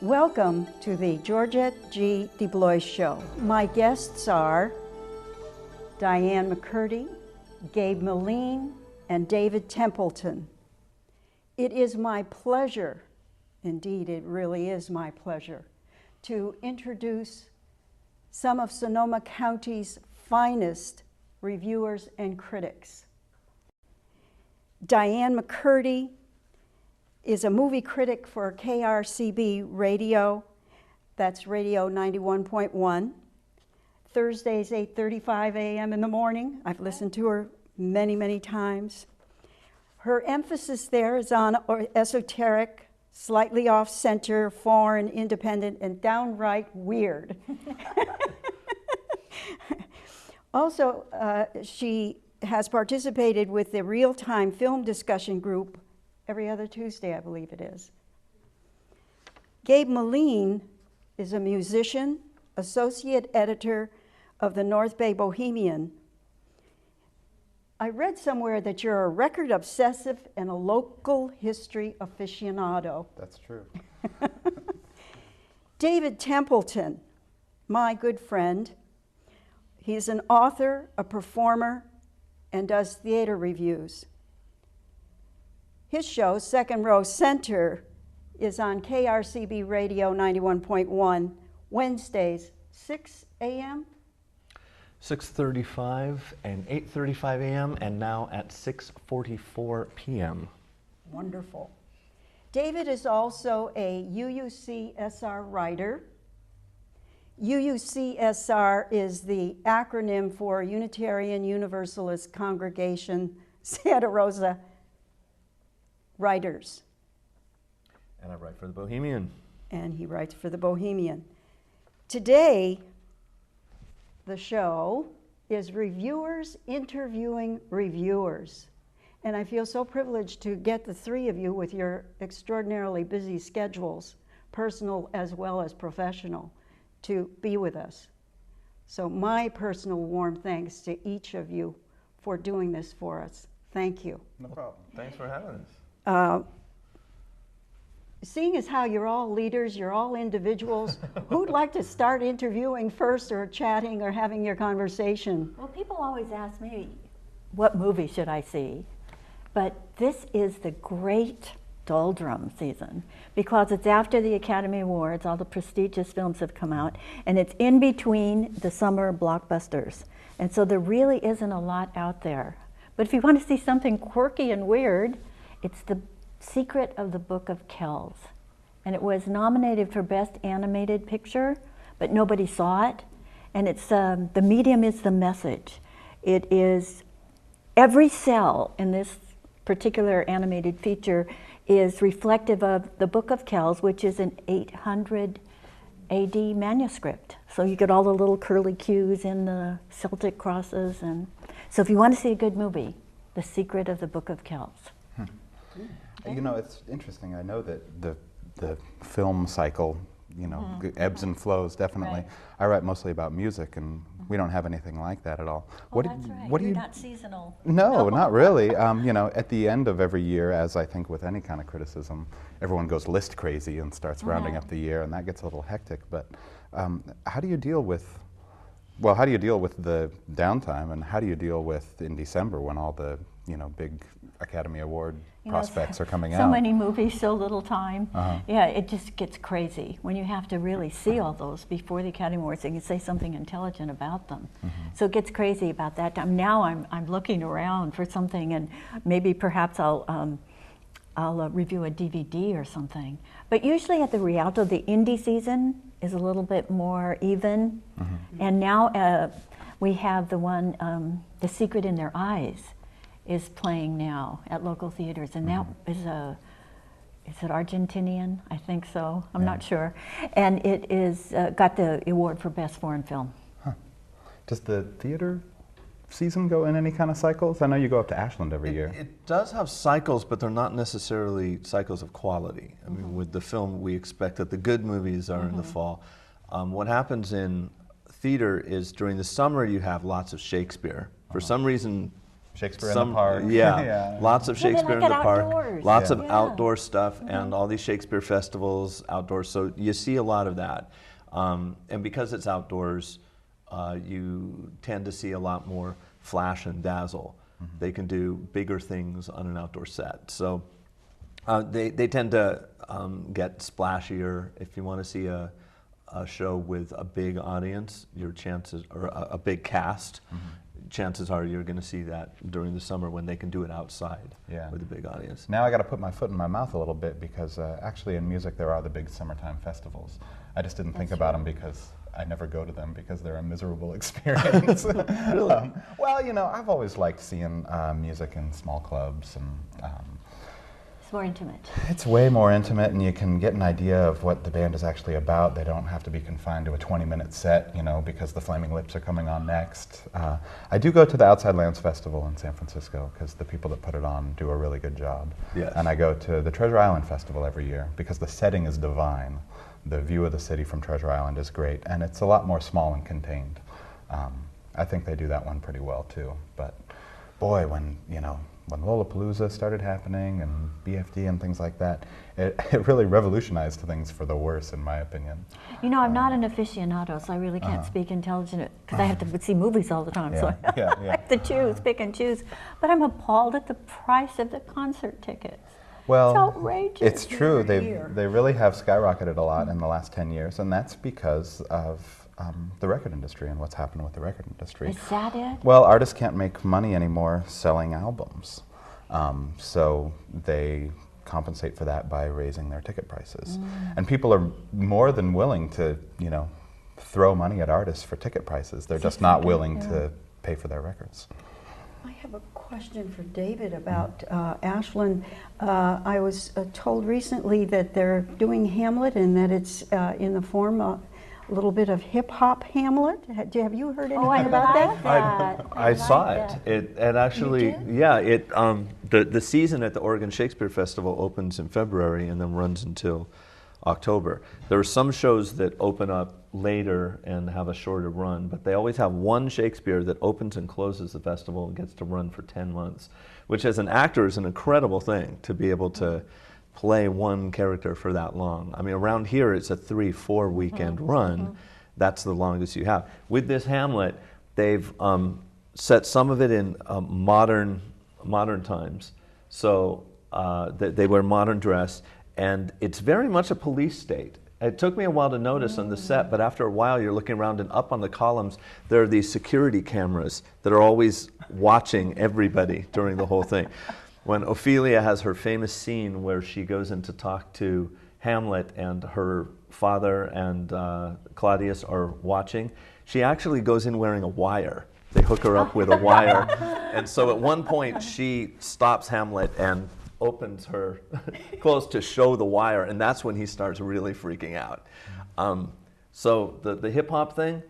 Welcome to the Georgette G. deBlois Show. My guests are Diane McCurdy, Gabe Meline, and David Templeton. It is my pleasure, indeed it really is my pleasure, to introduce some of Sonoma County's finest reviewers and critics. Diane McCurdy is a movie critic for KRCB Radio, that's Radio 91.1, Thursdays 8:35 a.m. in the morning. I've listened to her many, many times. Her emphasis there is on esoteric, slightly off-center, foreign, independent, and downright weird. Also, she has participated with the real-time film discussion group every other Tuesday, I believe it is. Gabe Meline is a musician, associate editor of the North Bay Bohemian. I read somewhere that you're a record obsessive and a local history aficionado. That's true. David Templeton, my good friend. He's an author, a performer, and does theater reviews. His show, Second Row Center, is on KRCB Radio 91.1, Wednesdays, 6 a.m.? 6:35 and 8:35 a.m. and now at 6:44 p.m. Wonderful. David is also a UUCSR writer. UUCSR is the acronym for Unitarian Universalist Congregation Santa Rosa Writers. And I write for the Bohemian. And he writes for the Bohemian. Today, the show is reviewers interviewing reviewers. And I feel so privileged to get the three of you with your extraordinarily busy schedules, personal as well as professional, to be with us. So my personal warm thanks to each of you for doing this for us. Thank you. No problem. Thanks for having us. Seeing as how you're all leaders, you're all individuals, who'd like to start interviewing first or chatting or having your conversation? Well, people always ask me, what movie should I see? But this is the great doldrum season because it's after the Academy Awards, all the prestigious films have come out, and it's in between the summer blockbusters. And so there really isn't a lot out there. But if you want to see something quirky and weird, it's The Secret of the Book of Kells. And it was nominated for Best Animated Picture, but nobody saw it. And it's the medium is the message. It is every cell in this particular animated feature is reflective of the Book of Kells, which is an 800 AD manuscript. So you get all the little curly cues in the Celtic crosses. And so if you want to see a good movie, The Secret of the Book of Kells. You know, it's interesting. I know that the film cycle, you know, ebbs and flows, definitely. Right. I write mostly about music, and we don't have anything like that at all. Oh, that's right. What You're do you? not seasonal. No, not really. You know, at the end of every year, as I think with any kind of criticism, everyone goes list crazy and starts rounding up the year, and that gets a little hectic. But how do you deal with? Well, how do you deal with the downtime, and how do you deal with in December when all the big Academy Award prospects are coming out? So many movies, so little time. Yeah, it just gets crazy when you have to really see all those before the Academy Awards so you can say something intelligent about them. So it gets crazy about that time. Now I'm looking around for something, and maybe perhaps I'll review a DVD or something. But usually at the Rialto, the indie season is a little bit more even. And now we have the one, The Secret in Their Eyes, is playing now at local theaters, and that is it Argentinian? I think so. I'm not sure. And it is got the award for Best Foreign Film. Does the theater season go in any kind of cycles? I know you go up to Ashland every year. It does have cycles, but they're not necessarily cycles of quality. I mean, with the film, we expect that the good movies are in the fall. What happens in theater is during the summer you have lots of Shakespeare. For some reason, Shakespeare in the Park. Yeah, Yeah. lots of Yeah, they Shakespeare like in it the Park. outdoors. Lots Yeah. of Yeah. outdoor stuff and all these Shakespeare festivals outdoors. So you see a lot of that. And because it's outdoors, you tend to see a lot more flash and dazzle. They can do bigger things on an outdoor set. So they tend to get splashier. If you want to see a show with a big audience, your chances, or a big cast, chances are you're going to see that during the summer when they can do it outside with a big audience. Now I got to put my foot in my mouth a little bit because actually in music there are the big summertime festivals. I just didn't think about them because I never go to them because they're a miserable experience. Well, you know, I've always liked seeing music in small clubs, and It's more intimate. it's way more intimate, and you can get an idea of what the band is actually about. They don't have to be confined to a 20-minute set, you know, because the Flaming Lips are coming on next. I do go to the Outside Lands Festival in San Francisco because the people that put it on do a really good job. Yes. And I go to the Treasure Island Festival every year because the setting is divine. The view of the city from Treasure Island is great, and it's a lot more small and contained. I think they do that one pretty well too. But boy, when Lollapalooza started happening and BFD and things like that, it really revolutionized things for the worse, in my opinion. You know, I'm not an aficionado, so I really can't speak intelligent because I have to see movies all the time. So Yeah. I have to choose, pick and choose. But I'm appalled at the price of the concert tickets. Well, It's outrageous. it's true. They really have skyrocketed a lot in the last 10 years, and that's because of the record industry and what's happened with the record industry. Is that it? Well, artists can't make money anymore selling albums, so they compensate for that by raising their ticket prices. And people are more than willing to, you know, throw money at artists for ticket prices. They're just not willing to pay for their records. I have a question for David about Ashland. I was told recently that they're doing Hamlet and that it's in the form of a little bit of hip-hop Hamlet. Have you heard anything I about like that? that. I saw like it. that. It actually, You did? the season at the Oregon Shakespeare Festival opens in February and then runs until October. There are some shows that open up later and have a shorter run, but they always have one Shakespeare that opens and closes the festival and gets to run for 10 months, which as an actor is an incredible thing to be able to play one character for that long. I mean, around here it's a 3-4 weekend run. That's the longest you have. With this Hamlet, they've set some of it in modern times, so they wear modern dress, and it's very much a police state. It took me a while to notice on the set, but after a while you're looking around and up on the columns there are these security cameras that are always watching everybody during the whole thing. When Ophelia has her famous scene where she goes in to talk to Hamlet and her father and Claudius are watching, she actually goes in wearing a wire. They hook her up with a wire. And so at one point she stops Hamlet and opens her clothes to show the wire, and that's when he starts really freaking out. So the hip-hop thing,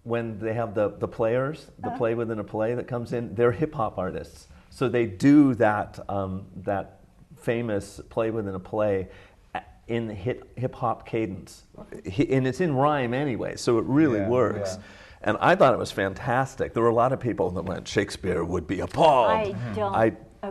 when they have the players, the play within a play that comes in, they're hip-hop artists. So they do that famous play within a play in hip-hop cadence. And it's in rhyme anyway, so it really works. Yeah. And I thought it was fantastic. There were a lot of people that went, Shakespeare would be appalled.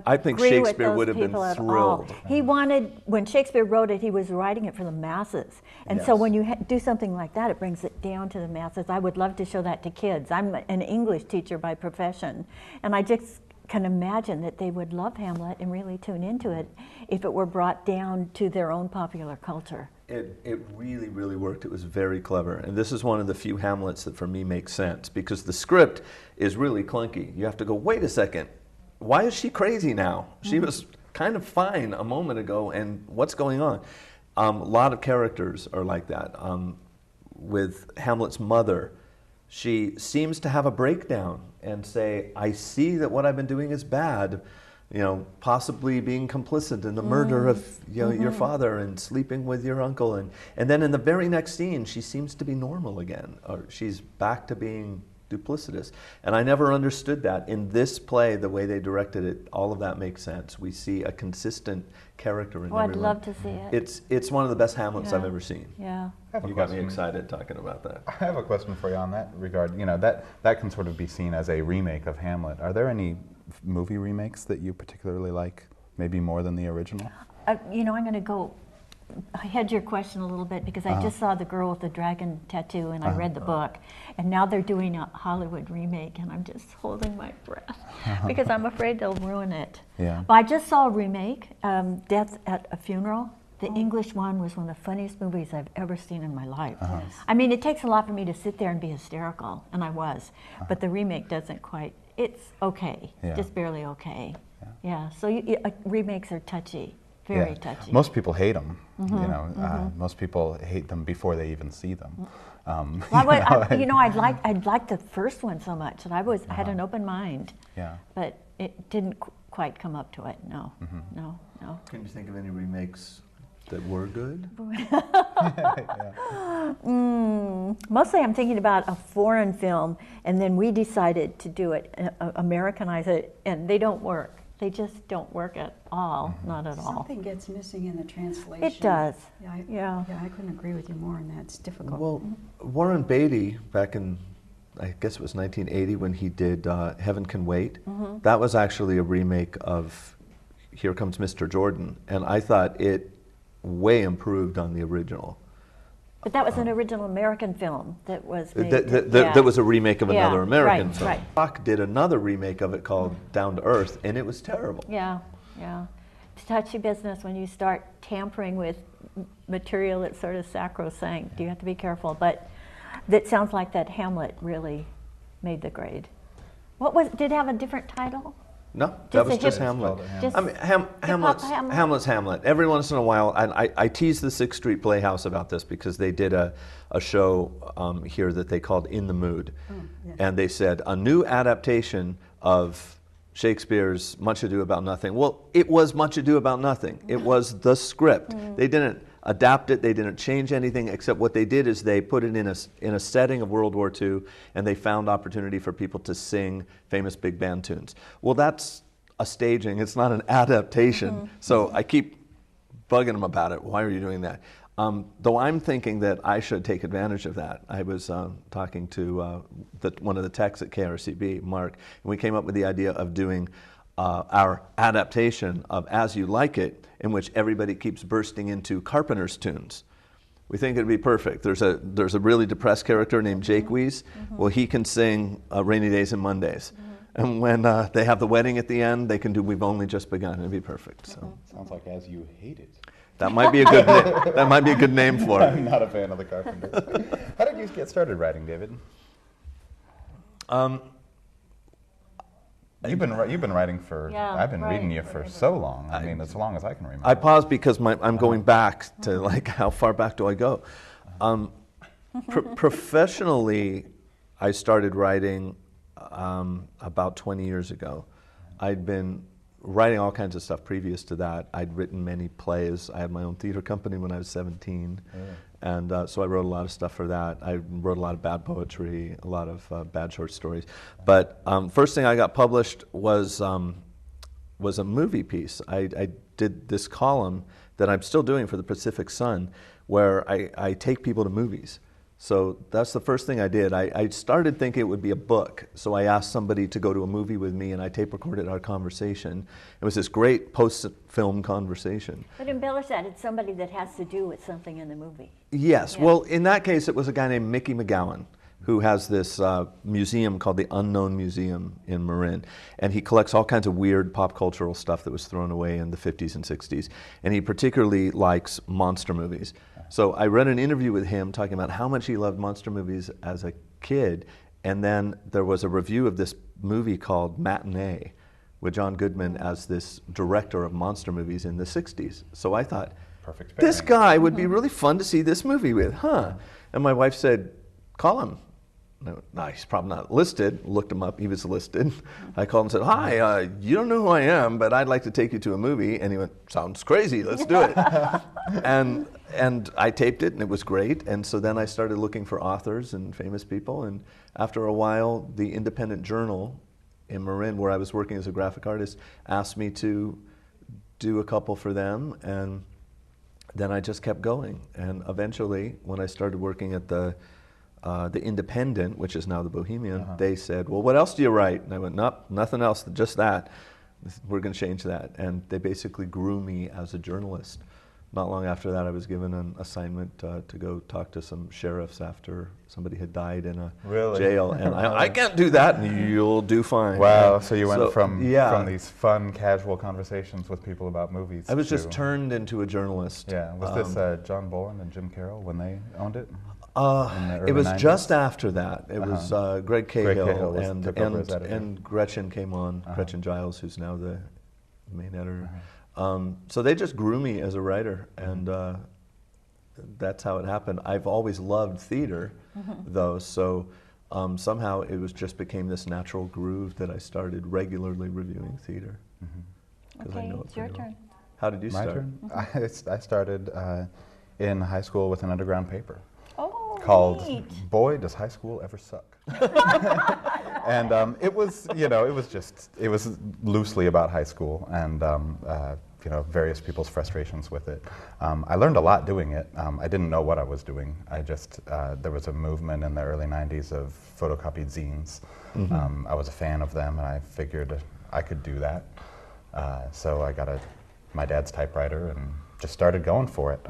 I think Shakespeare would have been thrilled. He wanted, when Shakespeare wrote it, he was writing it for the masses. And so when you do something like that, it brings it down to the masses. I would love to show that to kids. I'm an English teacher by profession, and I just can imagine that they would love Hamlet and really tune into it if it were brought down to their own popular culture. It really, really worked. It was very clever. And this is one of the few Hamlets that for me makes sense because the script is really clunky. You have to go, wait a second, why is she crazy now? She was kind of fine a moment ago, and what's going on? A lot of characters are like that. With Hamlet's mother, she seems to have a breakdown and say, I see that what I've been doing is bad, you know, possibly being complicit in the murder of your father and sleeping with your uncle. And then in the very next scene, she seems to be normal again, or she's back to being duplicitous. And I never understood that. In this play, the way they directed it, all of that makes sense. We see a consistent character in everyone. I'd love to see it. It's one of the best Hamlets I've ever seen. Yeah. You got me excited talking about that. I have a question for you on that regard. You know, that can sort of be seen as a remake of Hamlet. Are there any movie remakes that you particularly like, maybe more than the original? You know, I'm going to go hedge your question a little bit because I just saw The Girl with the Dragon Tattoo and I read the book, and now they're doing a Hollywood remake, and I'm just holding my breath because I'm afraid they'll ruin it. Yeah. But I just saw a remake, Death at a Funeral. The English one was one of the funniest movies I've ever seen in my life. I mean, it takes a lot for me to sit there and be hysterical, and I was, but the remake doesn't quite. It's okay, just barely okay. Yeah, so remakes are touchy. Very touchy. Most people hate them. You know, most people hate them before they even see them. You know, I'd like the first one so much, and I had an open mind. Yeah. But it didn't quite come up to it. No, no. Can you think of any remakes that were good? Mostly, I'm thinking about a foreign film, and then we decided to do it, Americanize it, and they don't work. They just don't work at all, not at all. Something gets missing in the translation. It does. Yeah, I couldn't agree with you more on that. It's difficult. Well, Warren Beatty, back in, I guess it was 1980 when he did Heaven Can Wait, that was actually a remake of Here Comes Mr. Jordan, and I thought it way improved on the original. But that was an original American film that was made. That was a remake of another American film. Right. Rock did another remake of it called Down to Earth, and it was terrible. Yeah. It's touchy business when you start tampering with material that's sort of sacrosanct. You have to be careful. But that sounds like that Hamlet really made the grade. Did it have a different title? No, that was just Hamlet. I mean, Hamlet's Hamlet. Every once in a while, I tease the 6th Street Playhouse about this because they did a show here that they called In the Mood. And they said, a new adaptation of Shakespeare's Much Ado About Nothing. Well, it was Much Ado About Nothing. It was the script. They didn't adapt it, they didn't change anything, except what they did is they put it in a setting of World War II, and they found opportunity for people to sing famous big band tunes. Well, that's a staging, it's not an adaptation. So I keep bugging them about it. Why are you doing that? Though I'm thinking that I should take advantage of that. I was talking to one of the techs at KRCB, Mark, and we came up with the idea of doing our adaptation of As You Like It, in which everybody keeps bursting into Carpenter's tunes. We think it'd be perfect. There's a really depressed character named Jake Weiss. Well, he can sing Rainy Days and Mondays. And when they have the wedding at the end, they can do We've Only Just Begun. It'd be perfect. So Sounds like As You Hate It. that might be a good that might be a good name for it. I'm not a fan of the Carpenters. How did you get started writing, David? You've been writing for. I've been reading you for so long. I mean, as long as I can remember. I paused because I'm going back to like how far back do I go? Professionally, I started writing about 20 years ago. I'd been writing all kinds of stuff previous to that. I'd written many plays. I had my own theater company when I was 17. And so I wrote a lot of stuff for that. I wrote a lot of bad poetry, a lot of bad short stories. But first thing I got published was a movie piece. I did this column that I'm still doing for the Pacific Sun, where I take people to movies. So that's the first thing I did. I started thinking it would be a book. So I asked somebody to go to a movie with me, and I tape recorded our conversation. It was this great post-film conversation. But embellish that. It's somebody that has to do with something in the movie. Yes. Yeah. Well, in that case, it was a guy named Mickey McGowan, who has this museum called the Unknown Museum in Marin. And he collects all kinds of weird pop cultural stuff that was thrown away in the 50s and 60s. And he particularly likes monster movies. So I read an interview with him talking about how much he loved monster movies as a kid. And then there was a review of this movie called Matinee with John Goodman as this director of monster movies in the 60s. So I thought, perfect this guy would be really fun to see this movie with, huh? And my wife said, call him. No, he's probably not listed. Looked him up, he was listed. I called and said, hi, you don't know who I am, but I'd like to take you to a movie. And he went, sounds crazy, let's do it. And I taped it, and it was great. And so then I started looking for authors and famous people. And after a while, the Independent Journal in Marin, where I was working as a graphic artist, asked me to do a couple for them. And then I just kept going. And eventually, when I started working at the the Independent, which is now the Bohemian, they said, well, what else do you write? And I went, nope, nothing else, just that. We're going to change that. And they basically grew me as a journalist. Not long after that, I was given an assignment to go talk to some sheriffs after somebody had died in a jail. And I can't do that, and you'll do fine. Wow, so you went from these fun, casual conversations with people about movies. I was just turned into a journalist. Yeah, was this John Boland and Jim Carroll when they owned it? It was 90s? Just after that. It was Greg Cahill, and and Gretchen came on, Gretchen Giles, who's now the main editor. So they just grew me as a writer, and that's how it happened. I've always loved theater, though, so somehow it was just became this natural groove that I started regularly reviewing theater. Okay, it's your turn. How did you start? My turn? I started in high school with an underground paper. Called Boy, Does High School Ever Suck? And it was, it was loosely about high school and, various people's frustrations with it. I learned a lot doing it. I didn't know what I was doing. There was a movement in the early 90s of photocopied zines. I was a fan of them, and I figured I could do that. So I got my dad's typewriter and just started going for it.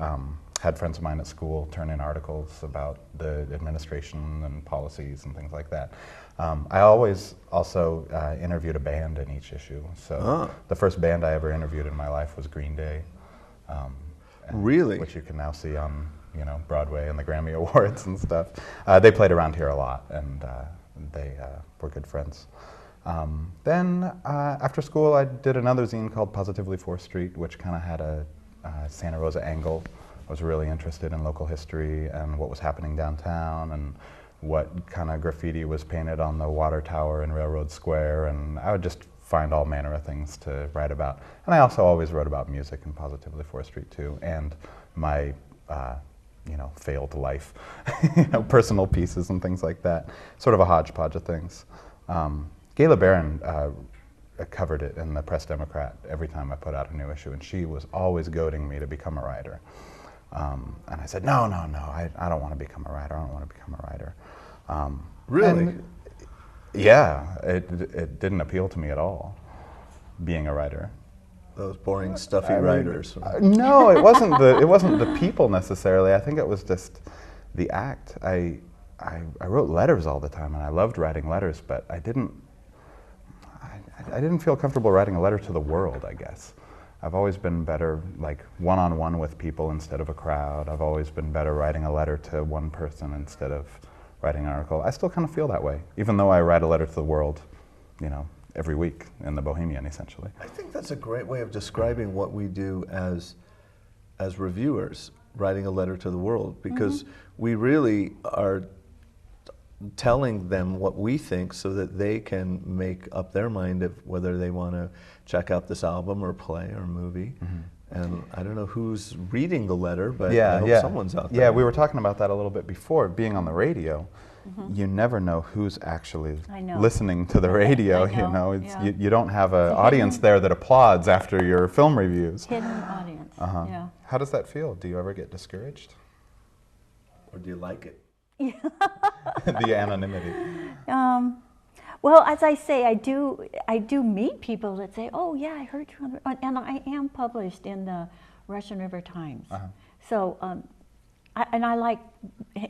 Had friends of mine at school turn in articles about the administration and policies and things like that. I always also interviewed a band in each issue. So the first band I ever interviewed in my life was Green Day. Really? Which you can now see on Broadway and the Grammy Awards and stuff. They played around here a lot, and they were good friends. Then after school, I did another zine called Positively 4th Street, which kind of had a Santa Rosa angle. I was really interested in local history and what was happening downtown and what kind of graffiti was painted on the water tower in Railroad Square, and I would just find all manner of things to write about. And I also always wrote about music in Positively 4th Street too, and my failed life, personal pieces and things like that. Sort of a hodgepodge of things. Gayla Barron covered it in the Press Democrat every time I put out a new issue, and she was always goading me to become a writer. And I said, no, I don't want to become a writer. I don't want to become a writer. Really? Yeah, it didn't appeal to me at all, being a writer. Those boring, stuffy writers. No, it wasn't the people necessarily. I think it was just the act. I wrote letters all the time, and I loved writing letters, but I didn't feel comfortable writing a letter to the world, I guess. I've always been better, like, one-on-one with people instead of a crowd. I've always been better writing a letter to one person instead of writing an article. I still kind of feel that way, even though I write a letter to the world, every week in the Bohemian, essentially. I think that's a great way of describing what we do as reviewers, writing a letter to the world, because we really are telling them what we think so that they can make up their mind of whether they want to check out this album or play or movie. And I don't know who's reading the letter, but I hope someone's out there. Yeah, we were talking about that a little bit before. Being on the radio, you never know who's actually listening to the radio. You don't have an audience there that applauds after your film reviews. Hidden audience. Yeah. How does that feel? Do you ever get discouraged? Or do you like it? The anonymity. Well, as I say, I do meet people that say, "Oh, yeah, I heard you," and I am published in the Russian River Times. So, I like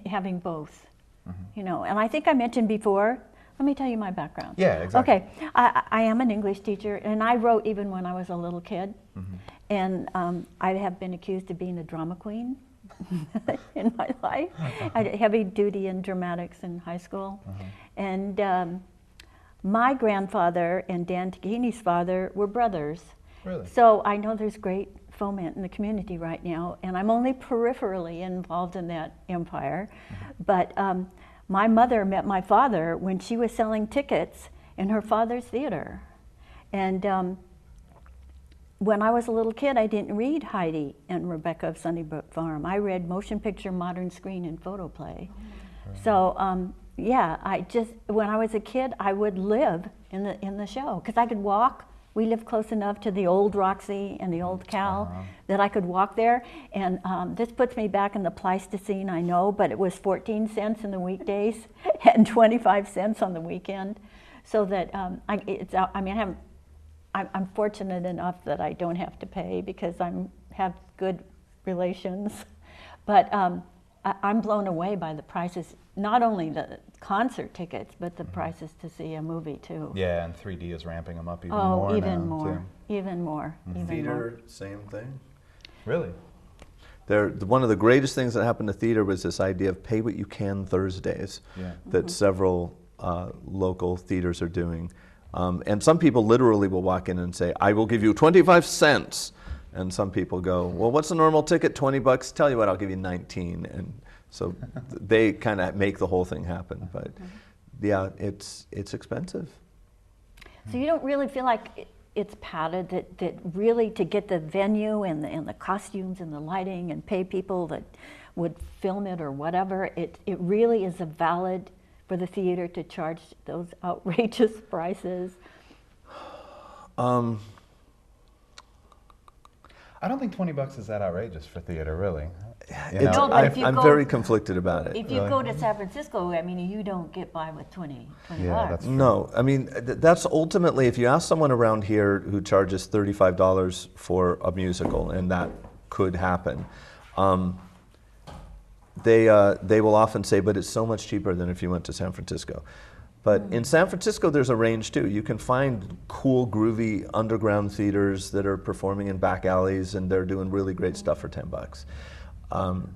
having both, And I think I mentioned before. Let me tell you my background. Yeah, exactly. Okay, I am an English teacher, and I wrote even when I was a little kid, and I have been accused of being a drama queen. In my life. I did heavy duty in dramatics in high school. And my grandfather and Dan Taghini's father were brothers. Really? So I know there's great foment in the community right now, and I'm only peripherally involved in that empire. But my mother met my father when she was selling tickets in her father's theater. And when I was a little kid, I didn't read Heidi and Rebecca of Sunnybrook Farm. I read motion picture, modern screen, and photoplay. So, when I was a kid, I would live in the show because I could walk We live close enough to the old Roxy and the old Cal that I could walk there. And this puts me back in the Pleistocene, I know, but it was 14 cents in the weekdays and 25 cents on the weekend. So that I'm fortunate enough that I don't have to pay because have good relations. But I'm blown away by the prices, not only the concert tickets, but the prices to see a movie too. Yeah, and 3D is ramping them up even Oh, more even now, more, too. even more, even more. Theater, same thing. Really? One of the greatest things that happened to theater was this idea of pay what you can Thursdays that several local theaters are doing. And some people literally will walk in and say, I will give you 25 cents. And some people go, well, what's the normal ticket? 20 bucks? Tell you what, I'll give you 19. And so they kind of make the whole thing happen. But yeah, it's expensive. So you don't really feel like it's padded, that really to get the venue and the costumes and the lighting and pay people that would film it or whatever, it really is a valid for the theater to charge those outrageous prices? I don't think $20 is that outrageous for theater, really. No, but if you I'm go- very conflicted about it. If you go to San Francisco, I mean, you don't get by with 20 Yeah, bucks. that's true. No, I mean, that's ultimately, if you ask someone around here who charges $35 for a musical, and that could happen, they will often say, but it's so much cheaper than if you went to San Francisco. But in San Francisco, there's a range too. You can find cool, groovy underground theaters that are performing in back alleys, and they're doing really great stuff for $10.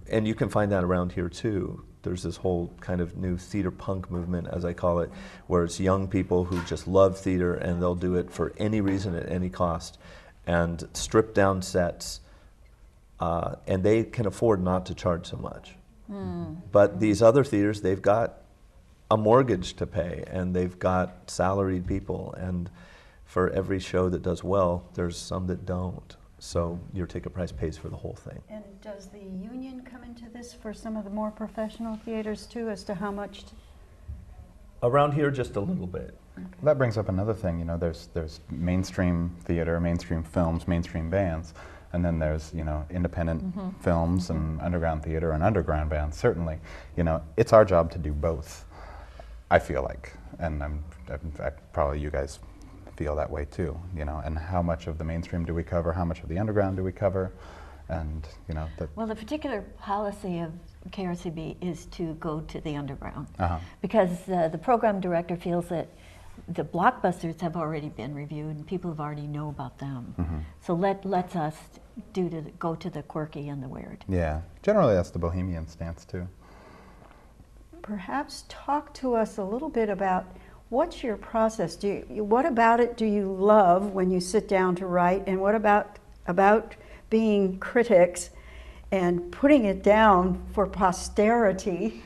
And you can find that around here too. There's this whole kind of new theater punk movement, as I call it, where it's young people who just love theater and they'll do it for any reason at any cost, and strip down sets, and they can afford not to charge so much. But these other theaters, they've got a mortgage to pay, and they've got salaried people, and for every show that does well, there's some that don't. So your ticket price pays for the whole thing. And does the union come into this for some of the more professional theaters too, as to how much? Around here, just a little bit. That brings up another thing, there's mainstream theater, mainstream films, mainstream bands, and then there's, independent films and underground theater and underground bands, certainly. It's our job to do both, I feel like, and in fact, probably you guys feel that way too, and how much of the mainstream do we cover, how much of the underground do we cover, and, Well, the particular policy of KRCB is to go to the underground, because the program director feels that the blockbusters have already been reviewed and people have already know about them. So let's us go to the quirky and the weird. Yeah, generally that's the Bohemian stance too. Perhaps talk to us a little bit about what's your process. What about it do you love when you sit down to write, and what about being critics and putting it down for posterity?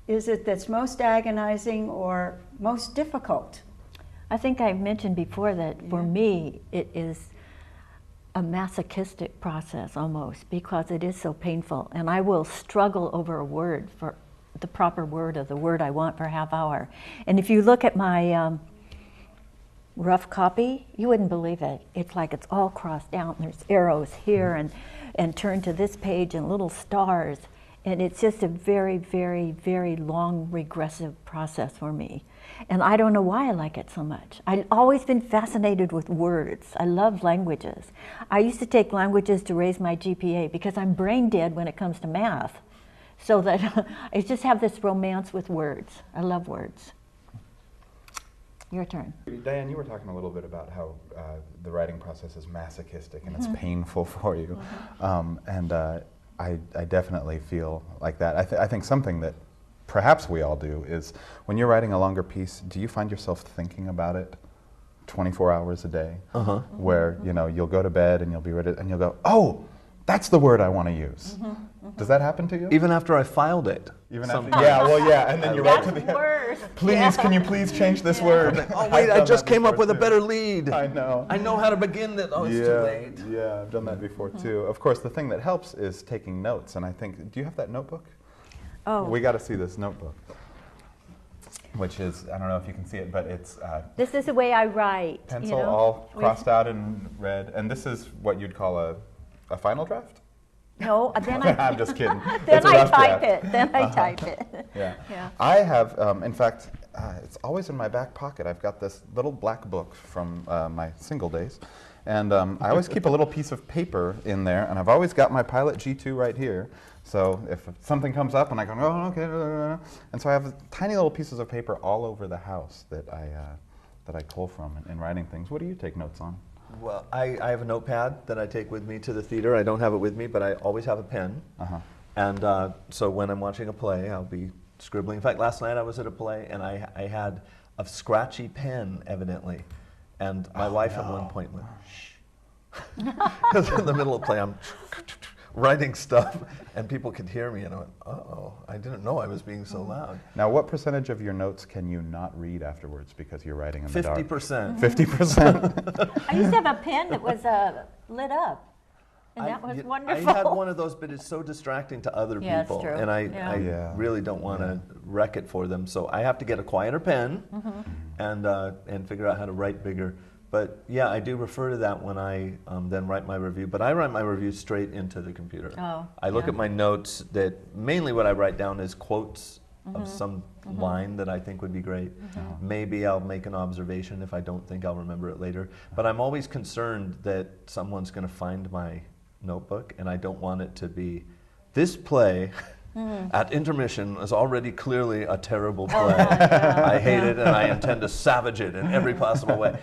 Is it that's most agonizing or most difficult? I think I mentioned before that for me it is a masochistic process almost, because it is so painful, and I will struggle over a word, for the proper word of the word I want, for a half hour. And if you look at my rough copy, you wouldn't believe it. It's like it's all crossed out, and there's arrows here and turn to this page and little stars. And it's just a very, very, very long regressive process for me. And I don't know why I like it so much. I've always been fascinated with words. I love languages. I used to take languages to raise my GPA because I'm brain dead when it comes to math. So that I just have this romance with words. I love words. Your turn. Diane, you were talking a little bit about how the writing process is masochistic and it's painful for you. I definitely feel like that. I think something that perhaps we all do is when you're writing a longer piece, do you find yourself thinking about it 24 hours a day? Where, you'll go to bed and you'll be ready and you'll go, oh, that's the word I want to use. Does that happen to you? Even after I filed it. Even after, and then you write to the worse. Please, can you please change this word? Oh wait, I just came up with a better lead. I know. I know how to begin that. Oh, it's too late. Yeah, I've done that before too. Of course, the thing that helps is taking notes, and I think, do you have that notebook? Oh. We got to see this notebook. which is, I don't know if you can see it, but it's This is the way I write. pencil you know? all crossed out in red. And this is what you'd call a final draft? No, then I. I'm just kidding. Then It's a I rough type draft. it. Then I type it. Yeah. Yeah. I have, in fact, it's always in my back pocket. I've got this little black book from my single days. And I always keep a little piece of paper in there, and I've always got my Pilot G2 right here. So if something comes up and I go, oh, okay, and so I have tiny little pieces of paper all over the house that I pull from in writing things. What do you take notes on? Well, I have a notepad that I take with me to the theater. I don't have it with me, but I always have a pen. And so when I'm watching a play, I'll be scribbling. In fact, last night I was at a play, and I had a scratchy pen, evidently. And my wife at one point went, shh. Because in the middle of the play, I'm writing stuff, and people could hear me, and I went, uh-oh, I didn't know I was being so loud. Now, what percentage of your notes can you not read afterwards because you're writing in the dark? 50%. 50%? I used to have a pen that was lit up, and that was wonderful. I had one of those, but it's so distracting to other Yeah, it's people, true. and I Yeah. really don't want to wreck it for them. So I have to get a quieter pen and figure out how to write bigger. But yeah, I do refer to that when I then write my review. But I write my review straight into the computer. Oh, I look yeah. at my notes that mainly what I write down is quotes of some line that I think would be great. Maybe I'll make an observation if I don't think I'll remember it later. But I'm always concerned that someone's going to find my notebook, and I don't want it to be, this play at intermission is already clearly a terrible play. I hate it, and I intend to savage it in every possible way.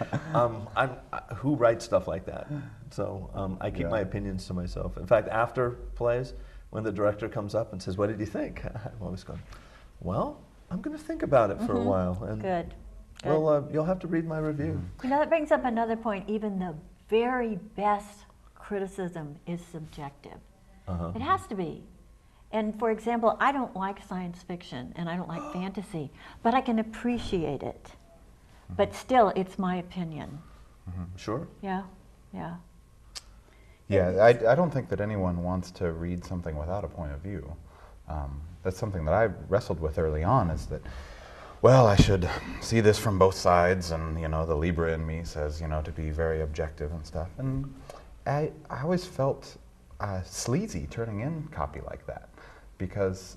Who writes stuff like that? So I keep my opinions to myself. In fact, after plays, when the director comes up and says, "What did you think?" I'm always going, "Well, I'm going to think about it for a while." And Good. well, you'll have to read my review. You know, that brings up another point. Even the very best criticism is subjective. It has to be. And for example, I don't like science fiction and I don't like fantasy, but I can appreciate it. But still, it's my opinion. Sure. Yeah, yeah. Yeah, I don't think that anyone wants to read something without a point of view. That's something that I wrestled with early on, is that, well, I should see this from both sides, and, you know, the Libra in me says, you know, to be very objective and stuff. And I always felt sleazy turning in copy like that, because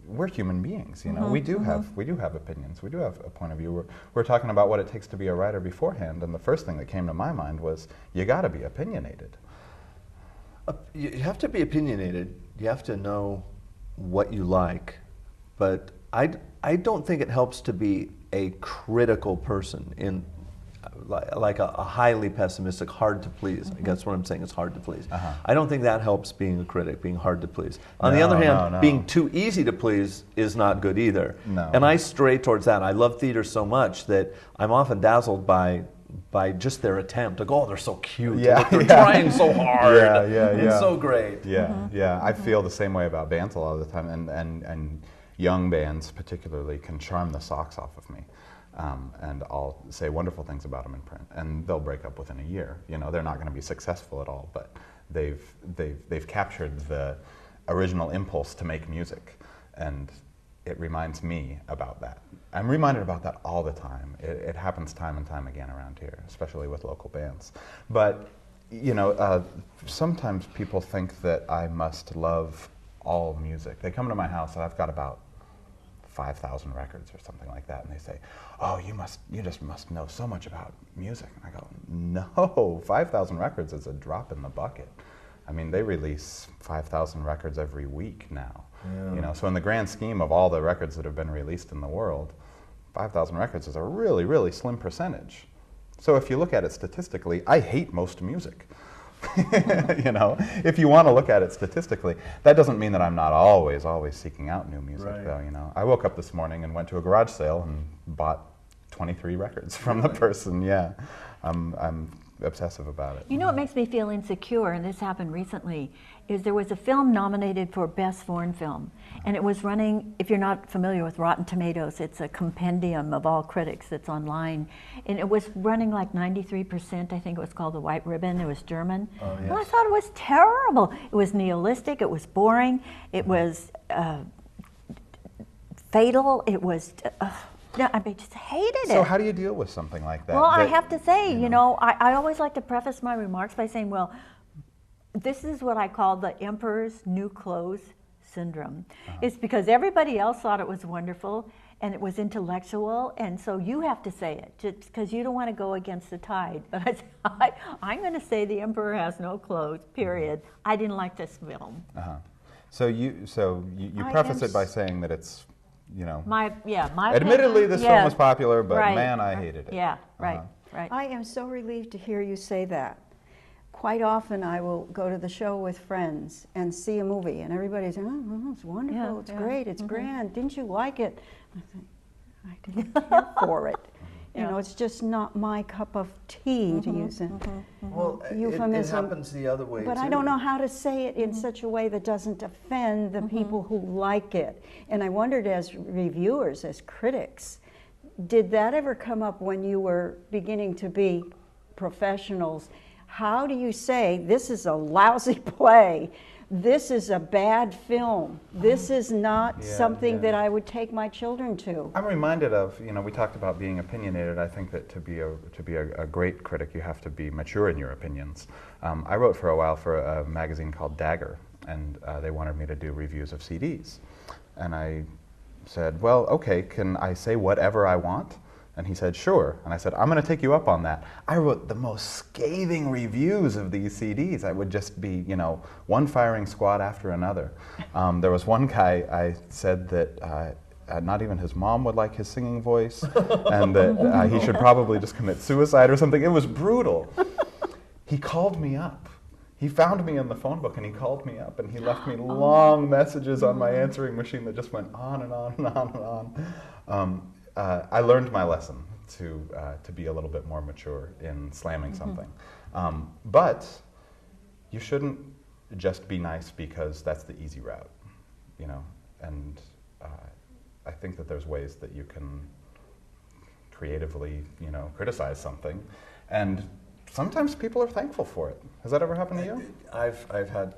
we're human beings, you know. We do have opinions. We do have a point of view. We're talking about what it takes to be a writer beforehand, and the first thing that came to my mind was, you got to be opinionated. You have to be opinionated. You have to know what you like, but I don't think it helps to be a critical person in like a highly pessimistic, hard to please. I guess what I'm saying is hard to please. I don't think that helps being a critic, being hard to please. On the other hand, being too easy to please is not good either. No. And I stray towards that. I love theater so much that I'm often dazzled by just their attempt. Like, oh, they're so cute. Yeah, They're trying so hard. It's so great. Yeah. I feel the same way about bands a lot of the time, and young bands particularly can charm the socks off of me. And I'll say wonderful things about them in print, and they'll break up within a year. You know, they're not going to be successful at all, but they've captured the original impulse to make music, and it reminds me about that. I'm reminded about that all the time. It happens time and time again around here, especially with local bands. But, you know, sometimes people think that I must love all music. They come to my house and I've got about 5,000 records or something like that, and they say, "Oh, you just must know so much about music." And I go, "No, 5,000 records is a drop in the bucket." I mean, they release 5,000 records every week now. You know, so in the grand scheme of all the records that have been released in the world, 5,000 records is a really, really slim percentage. So if you look at it statistically, I hate most music. You know, if you want to look at it statistically, that doesn't mean that I'm not always seeking out new music, though. You know, I woke up this morning and went to a garage sale and bought 23 records from the person. Yeah, I'm obsessive about it. You know what makes me feel insecure, and this happened recently, is there was a film nominated for Best Foreign Film, and it was running, if you're not familiar with Rotten Tomatoes, it's a compendium of all critics that's online, and it was running like 93%, I think it was called The White Ribbon, it was German. Oh, yes. And I thought it was terrible. It was nihilistic, it was boring, it was fatal, it was, No, I mean, just hated it. So how do you deal with something like that? Well, I that, have to say, I always like to preface my remarks by saying, well, this is what I call the emperor's new clothes syndrome. It's because everybody else thought it was wonderful and it was intellectual, and so you have to say it just because you don't want to go against the tide. But I said, I'm going to say the emperor has no clothes, period. I didn't like this film. So you preface it by saying that it's, My admittedly opinion, this film was popular, but right, man, I hated it. Yeah, right. I am so relieved to hear you say that. Quite often I will go to the show with friends and see a movie, and everybody's saying, oh, it's wonderful, it's great, it's grand, didn't you like it? I think, I didn't care for it. It's just not my cup of tea, to use a Well, euphemism. it happens the other way, But too. I don't know how to say it in such a way that doesn't offend the people who like it. And I wondered, as reviewers, as critics, did that ever come up when you were beginning to be professionals? How do you say, this is a lousy play, this is a bad film, this is not something that I would take my children to? I'm reminded of, we talked about being opinionated. I think that to be a great critic, you have to be mature in your opinions. I wrote for a while for a magazine called Dagger, and they wanted me to do reviews of CDs. And I said, well, okay, can I say whatever I want? And he said, sure. And I said, I'm going to take you up on that. I wrote the most scathing reviews of these CDs. I would just be, one firing squad after another. There was one guy, I said that not even his mom would like his singing voice, and that he should probably just commit suicide or something. It was brutal. He called me up. He found me in the phone book and he called me up and he left me long messages on my answering machine that just went on and on and on and on. I learned my lesson to be a little bit more mature in slamming something. But you shouldn't just be nice because that's the easy route, and I think that there's ways that you can creatively, criticize something, and sometimes people are thankful for it. Has that ever happened to you? I've had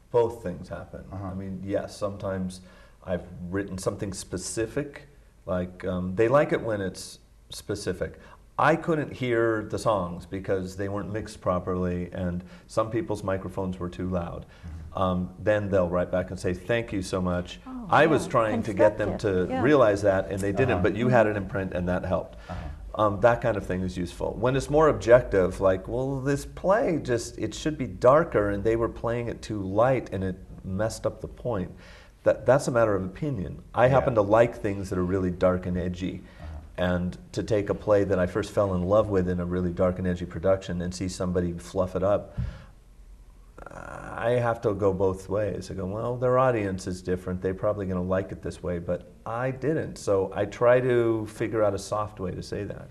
both things happen. I mean, yes, sometimes I've written something specific. Like, they like it when it's specific. I couldn't hear the songs because they weren't mixed properly and some people's microphones were too loud. Then they'll write back and say, thank you so much. I was trying to get them to realize that and they didn't, but you had it in print and that helped. That kind of thing is useful. When it's more objective, like, well, this play it should be darker and they were playing it too light and it messed up the point. That's a matter of opinion. I happen to like things that are really dark and edgy. And to take a play that I first fell in love with in a really dark and edgy production and see somebody fluff it up, I have to go both ways. I go, well, their audience is different. They're probably going to like it this way, but I didn't. So I try to figure out a soft way to say that.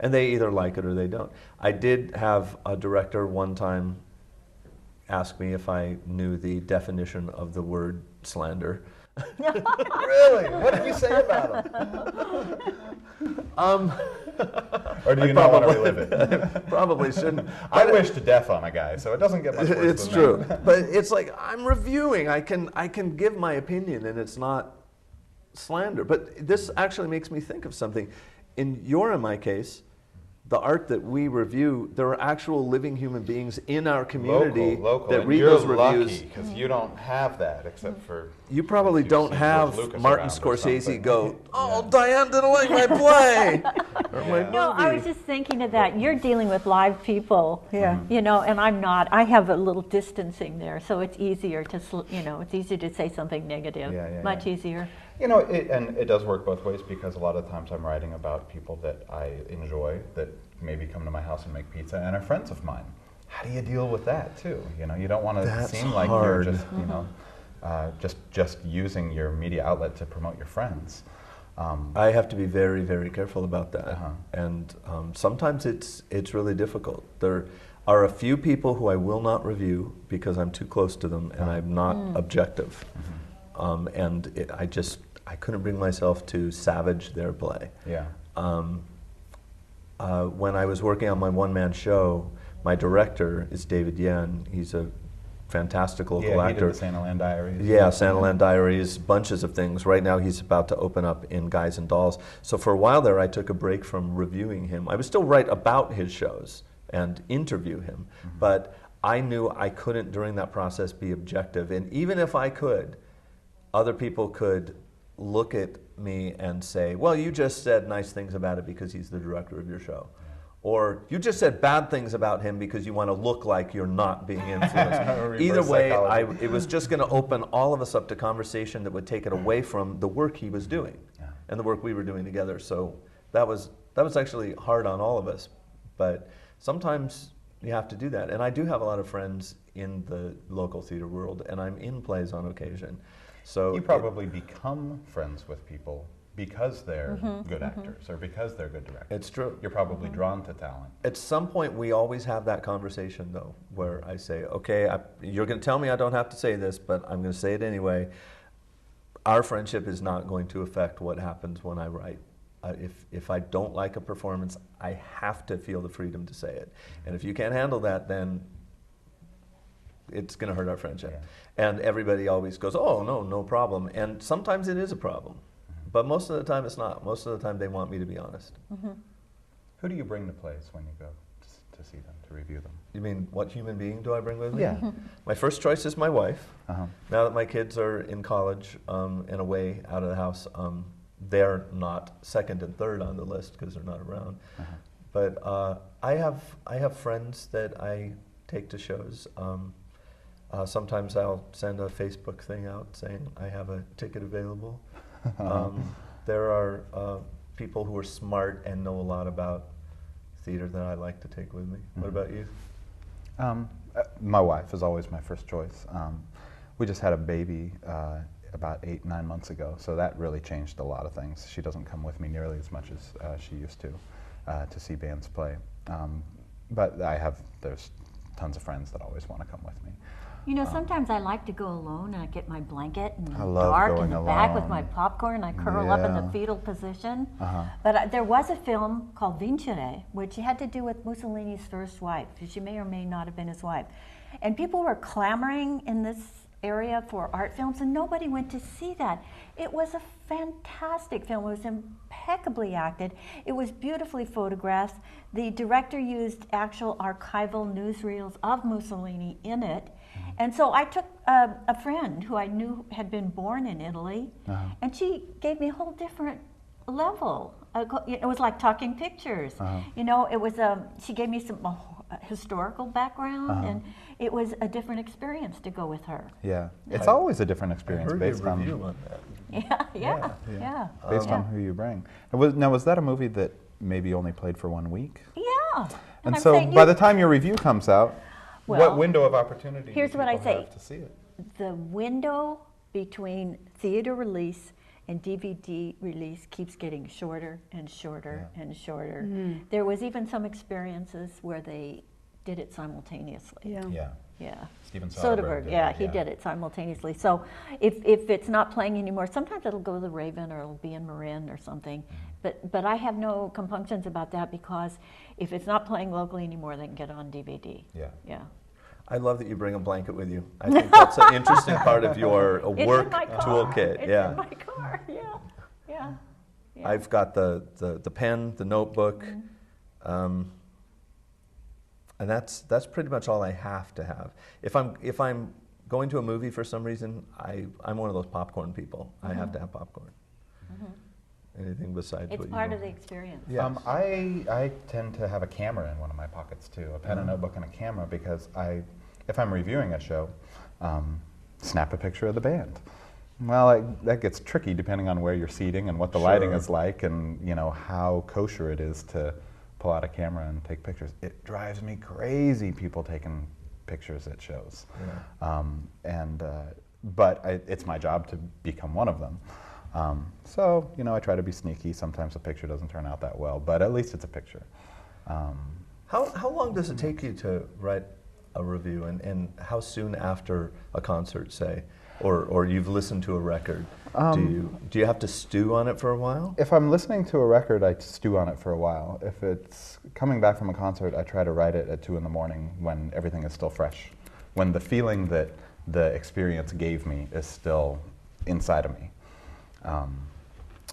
And they either like it or they don't. I did have a director one time ask me if I knew the definition of the word slander. Really? What did you say about him? Or do you not want to relive it? Probably shouldn't. I wish to death on a guy, so it doesn't get much worse It's than true. that. But it's like, I'm reviewing. I can give my opinion and it's not slander. But this actually makes me think of something. In my case, the art that we review, there are actual living human beings in our community local. that And read you're those reviews. lucky because you don't have that, except for You probably if you've don't seen have George Lucas Martin around or Scorsese something. go, oh, Diane didn't like my play. Or my movie. No, I was just thinking of that. You're dealing with live people, Yeah. And I'm not. I have a little distancing there, so it's easier to, it's easier to say something negative. Much easier. And it does work both ways because a lot of times I'm writing about people that I enjoy that maybe come to my house and make pizza and are friends of mine. How do you deal with that too? You don't want to seem like hard. you're just just using your media outlet to promote your friends. I have to be very, very careful about that. And sometimes it's really difficult. There are a few people who I will not review because I'm too close to them and I'm not objective. And I couldn't bring myself to savage their play. Yeah. When I was working on my one-man show, my director is David Yen. He's a fantastic local Yeah, he actor. did the Santaland Diaries. Yeah, Santaland Diaries, bunches of things. Right now he's about to open up in Guys and Dolls. So for a while there I took a break from reviewing him. I would still write about his shows and interview him, but I knew I couldn't during that process be objective. And even if I could, other people could look at me and say, well, you just said nice things about it because he's the director of your show. Or you just said bad things about him because you want to look like you're not being influenced. Either way, it was just going to open all of us up to conversation that would take it away from the work he was doing and the work we were doing together. So that was actually hard on all of us. But sometimes you have to do that. And I do have a lot of friends in the local theater world, and I'm in plays on occasion. So you probably become friends with people because they're good actors or because they're good directors. It's true. You're probably drawn to talent. At some point, we always have that conversation, though, where I say, okay, you're going to tell me I don't have to say this, but I'm going to say it anyway. Our friendship is not going to affect what happens when I write. If I don't like a performance, I have to feel the freedom to say it. And if you can't handle that, then it's going to hurt our friendship. Yeah. And everybody always goes, oh, no problem. And sometimes it is a problem. But most of the time it's not. Most of the time they want me to be honest. Who do you bring to plays when you go to see them, to review them? You mean what human being do I bring with me? Yeah. My first choice is my wife. Now that my kids are in college and away out of the house, they're not second and third on the list because they're not around. But I have friends that I take to shows. Sometimes I'll send a Facebook thing out saying I have a ticket available. There are people who are smart and know a lot about theater that I like to take with me. What about you? My wife is always my first choice. We just had a baby about 8-9 months ago, so that really changed a lot of things. She doesn't come with me nearly as much as she used to see bands play. But there's tons of friends that always want to come with me. You know, sometimes I like to go alone and I get my blanket and I love dark going in the back with alone. my popcorn and I curl up in the fetal position. But there was a film called Vincere, which had to do with Mussolini's first wife. She may or may not have been his wife. And people were clamoring in this area for art films and nobody went to see that. It was a fantastic film. It was impeccably acted. It was beautifully photographed. The director used actual archival newsreels of Mussolini in it. And so I took a friend who I knew had been born in Italy, and she gave me a whole different level. It was like talking pictures. You know, it was she gave me some historical background, and it was a different experience to go with her. Yeah, it's always a different experience based on review on that. Yeah. Based on who you bring. Now, was that a movie that maybe only played for 1 week? Yeah. And I'm so saying by the time your review comes out, Well, what window of opportunity here's do what I people say. have to see it? The window between theater release and DVD release keeps getting shorter and shorter and shorter. There was even some experiences where they did it simultaneously. Yeah. Steven Soderbergh, he did it simultaneously. So if it's not playing anymore, sometimes it'll go to the Raven or it'll be in Marin or something. But I have no compunctions about that because if it's not playing locally anymore, they can get it on DVD. Yeah. I love that you bring a blanket with you. I think that's an interesting part of your work in my car. toolkit. It's Yeah. in my car. Yeah. I've got the pen, the notebook, and that's pretty much all I have to have. If I'm going to a movie for some reason, I'm one of those popcorn people. I have to have popcorn. Anything besides It's what you part know. of the experience. Yes. I tend to have a camera in one of my pockets too, a pen, a notebook, and a camera, because if I'm reviewing a show, snap a picture of the band. Well, that gets tricky depending on where you're seating and what the lighting is like, and how kosher it is to pull out a camera and take pictures. It drives me crazy, people taking pictures at shows. But it's my job to become one of them. So, I try to be sneaky. Sometimes the picture doesn't turn out that well, but at least it's a picture. How long does it take you to write a review, and how soon after a concert, say, or you've listened to a record, do you have to stew on it for a while? If I'm listening to a record, I stew on it for a while. If it's coming back from a concert, I try to write it at 2 in the morning when everything is still fresh, when the feeling that the experience gave me is still inside of me.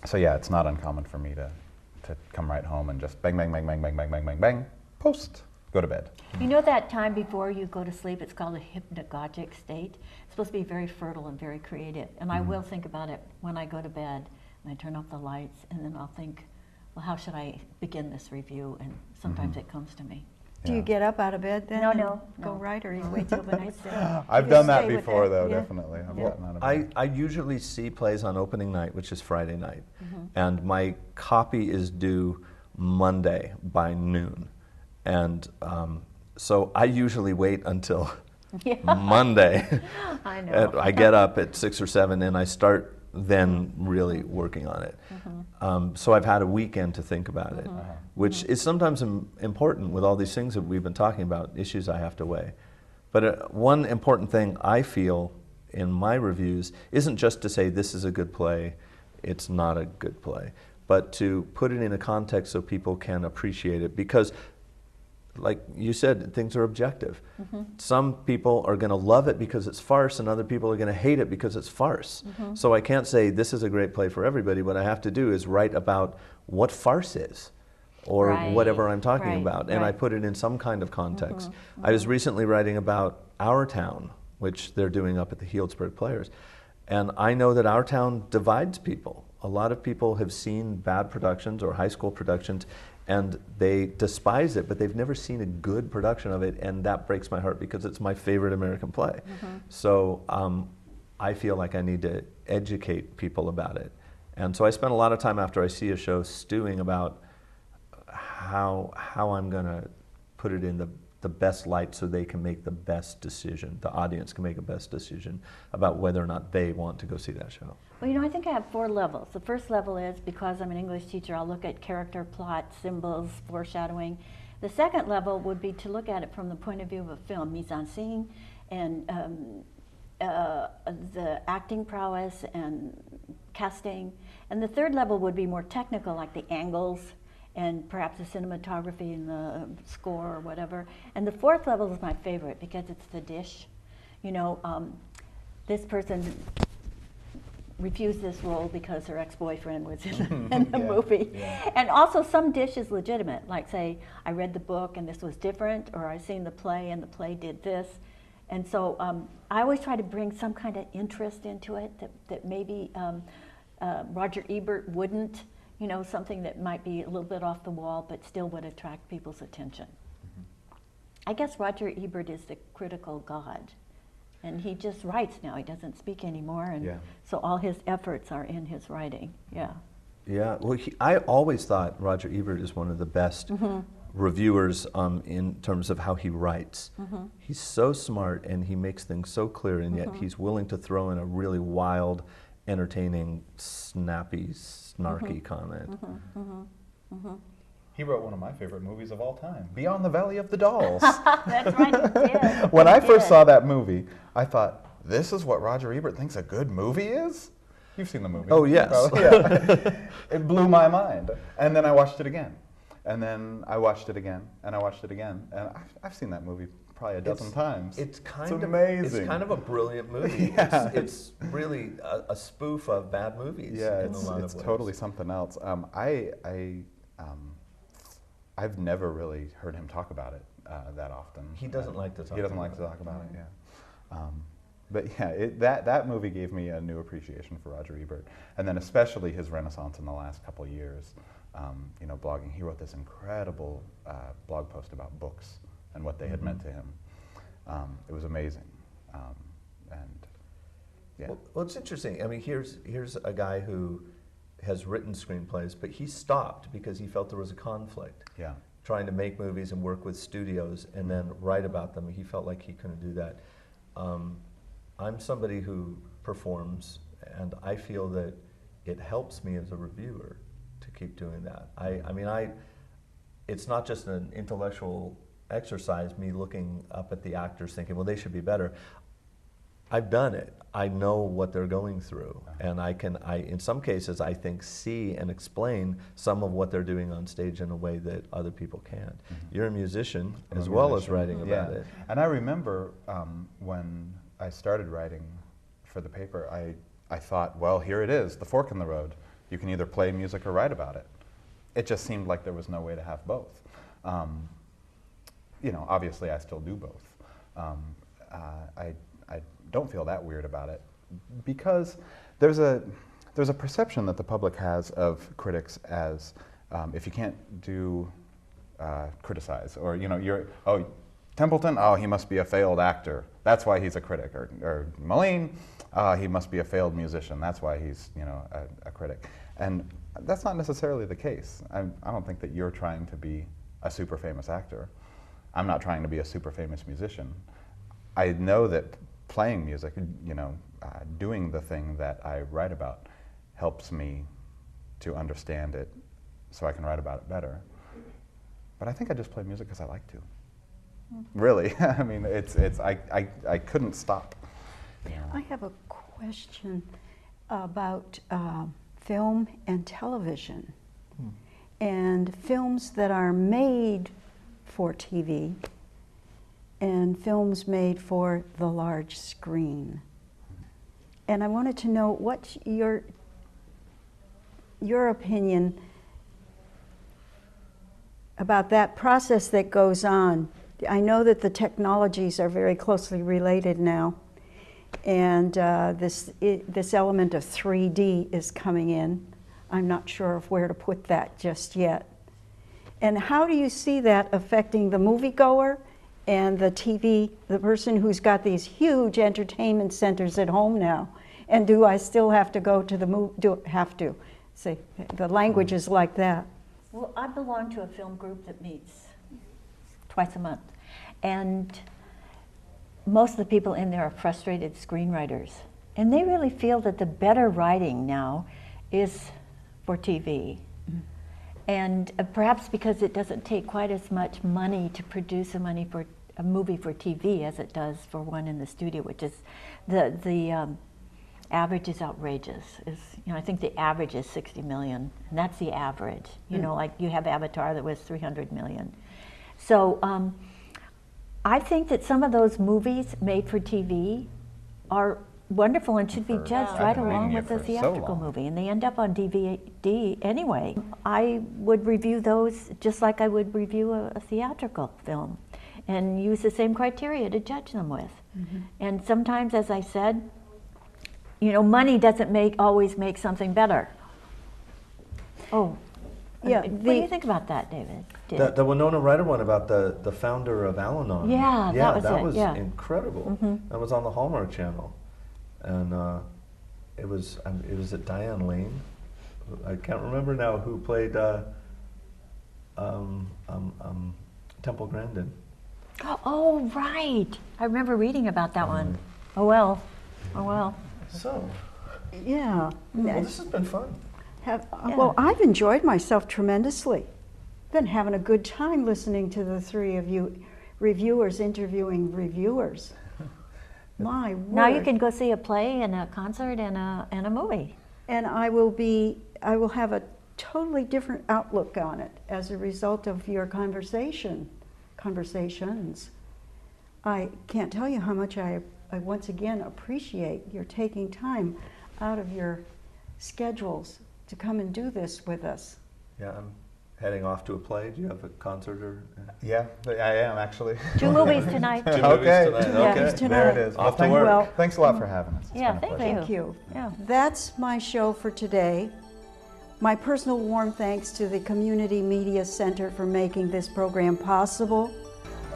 So yeah, it's not uncommon for me to come right home and just bang, bang, bang, bang, bang, bang, bang, bang, bang, post, go to bed. You know that time before you go to sleep, it's called a hypnagogic state. It's supposed to be very fertile and very creative. And I will think about it when I go to bed, and I turn off the lights, and then I'll think, well, how should I begin this review? And sometimes it comes to me. Do you get up out of bed then? No, and no, Go no. right, or you wait till the next day? I've You done just that stay with before, that, though, yeah. definitely. I've Yeah. gotten out of bed. I usually see plays on opening night, which is Friday night, and my copy is due Monday by noon. And so I usually wait until Monday. I know. And I get up at 6 or 7 and I start then really working on it. So I've had a weekend to think about it, which is sometimes important with all these things that we've been talking about, issues I have to weigh. But one important thing I feel in my reviews isn't just to say this is a good play, it's not a good play, but to put it in a context so people can appreciate it. Because like you said, things are objective. Some people are going to love it because it's farce, and other people are going to hate it because it's farce. So I can't say this is a great play for everybody. What I have to do is write about what farce is, or Right, whatever I'm talking right, about, and I right. put it in some kind of context. I was recently writing about Our Town, which they're doing up at the Healdsburg Players, and I know that Our Town divides people. A lot of people have seen bad productions or high school productions, and they despise it, but they've never seen a good production of it, and that breaks my heart because it's my favorite American play. So I feel like I need to educate people about it. And so I spend a lot of time after I see a show stewing about how I'm going to put it in the best light so they can make the best decision, the audience can make a best decision about whether or not they want to go see that show. Well, you know, I think I have 4 levels. The first level is, because I'm an English teacher, I'll look at character, plot, symbols, foreshadowing. The second level would be to look at it from the point of view of a film, mise-en-scène, and the acting prowess and casting. And the third level would be more technical, like the angles and perhaps the cinematography and the score or whatever. And the fourth level is my favorite because it's the dish. You know, this person refused this role because her ex-boyfriend was in the movie. Yeah. And also some dish is legitimate, like say, I read the book and this was different, or I seen the play and the play did this. And so I always try to bring some kind of interest into it that maybe Roger Ebert wouldn't, you know, something that might be a little bit off the wall but still would attract people's attention. I guess Roger Ebert is the critical god. And he just writes now. He doesn't speak anymore, and so all his efforts are in his writing. Yeah. Yeah. Well, I always thought Roger Ebert is one of the best reviewers in terms of how he writes. He's so smart, and he makes things so clear, and yet he's willing to throw in a really wild, entertaining, snappy, snarky comment. He wrote one of my favorite movies of all time, Beyond the Valley of the Dolls. That's right, he did. When I He first did. saw that movie, I thought, this is what Roger Ebert thinks a good movie is? You've seen the movie. Oh, yes. Probably, yeah. It blew my mind. And then I watched it again. And then I watched it again. And I watched it again. And I've seen that movie probably a dozen times. It's amazing. It's kind of a brilliant movie. Yeah. It's really a spoof of bad movies. Yeah, in a lot it's of ways. totally something else. I've never really heard him talk about it that often. He doesn't like to talk. He doesn't like to talk about it. Yeah. But yeah, that movie gave me a new appreciation for Roger Ebert, and then especially his renaissance in the last couple of years. You know, blogging. He wrote this incredible blog post about books and what they had meant to him. It was amazing, and yeah. Well, it's interesting. I mean, here's a guy who has written screenplays, but he stopped because he felt there was a conflict. Yeah. Trying to make movies and work with studios and then write about them. He felt like he couldn't do that. I'm somebody who performs, and I feel that it helps me as a reviewer to keep doing that. I mean, it's not just an intellectual exercise, me looking up at the actors thinking, well, they should be better. I've done it. I know what they're going through, and in some cases, I think, see and explain some of what they're doing on stage in a way that other people can't. You're a musician as well as writing about it. And I remember when I started writing for the paper, I thought, well, here it is, the fork in the road. You can either play music or write about it. It just seemed like there was no way to have both. You know, obviously I still do both. I don't feel that weird about it because there's a perception that the public has of critics as if you can't do criticize, or you know, Templeton, he must be a failed actor, that's why he's a critic, or Meline, he must be a failed musician, that's why he's, you know, a critic. And that's not necessarily the case. I don't think that you're trying to be a super famous actor. I'm not trying to be a super famous musician. I know that playing music, you know, doing the thing that I write about helps me to understand it so I can write about it better. But I think I just play music because I like to. Really. I mean, I couldn't stop. You know. I have a question about film and television, and films that are made for TV and films made for the large screen. And I wanted to know what's your opinion about that process that goes on. I know that the technologies are very closely related now, and this element of 3D is coming in. I'm not sure of where to put that just yet. And how do you see that affecting the moviegoer and the person who's got these huge entertainment centers at home now? And do I still have to go to the movie? See, the language is like that. Well, I belong to a film group that meets twice a month. And most of the people in there are frustrated screenwriters. And they really feel that the better writing now is for TV. And perhaps because it doesn't take quite as much money to produce a movie for TV as it does for one in the studio, which is the average is outrageous. I think the average is 60 million, and that's the average. You know, like you have Avatar that was 300 million. So I think that some of those movies made for TV are wonderful and should be judged right along with the theatrical movie, and they end up on DVD anyway. I would review those just like I would review a theatrical film, and use the same criteria to judge them with. And sometimes, as I said, you know, money doesn't always make something better. Oh, yeah. What do you think about that, David? The Winona Ryder one about the founder of Al-Anon. Yeah, that was incredible. That was on the Hallmark Channel, and it was at Diane Lane. I can't remember now who played Temple Grandin. Oh, right. I remember reading about that one. Oh well. So, yeah. Well, this has been fun. Well, I've enjoyed myself tremendously. Been having a good time listening to the three of you reviewers interviewing reviewers. My word. Now you can go see a play and a concert and a movie. And I will have a totally different outlook on it as a result of your conversations. I can't tell you how much I once again appreciate your taking time out of your schedules to come and do this with us. Yeah, I'm heading off to a play. Do you have a concert or? Yeah, I am actually. 2 movies tonight. Okay. Tonight. There it is. Off to work. Well, thanks a lot for having us. It's Yeah, been a thank pleasure. Thank you. Yeah. That's my show for today. My personal warm thanks to the Community Media Center for making this program possible.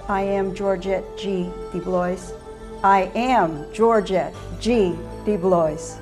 I am Georgette G. deBlois. I am Georgette G. deBlois.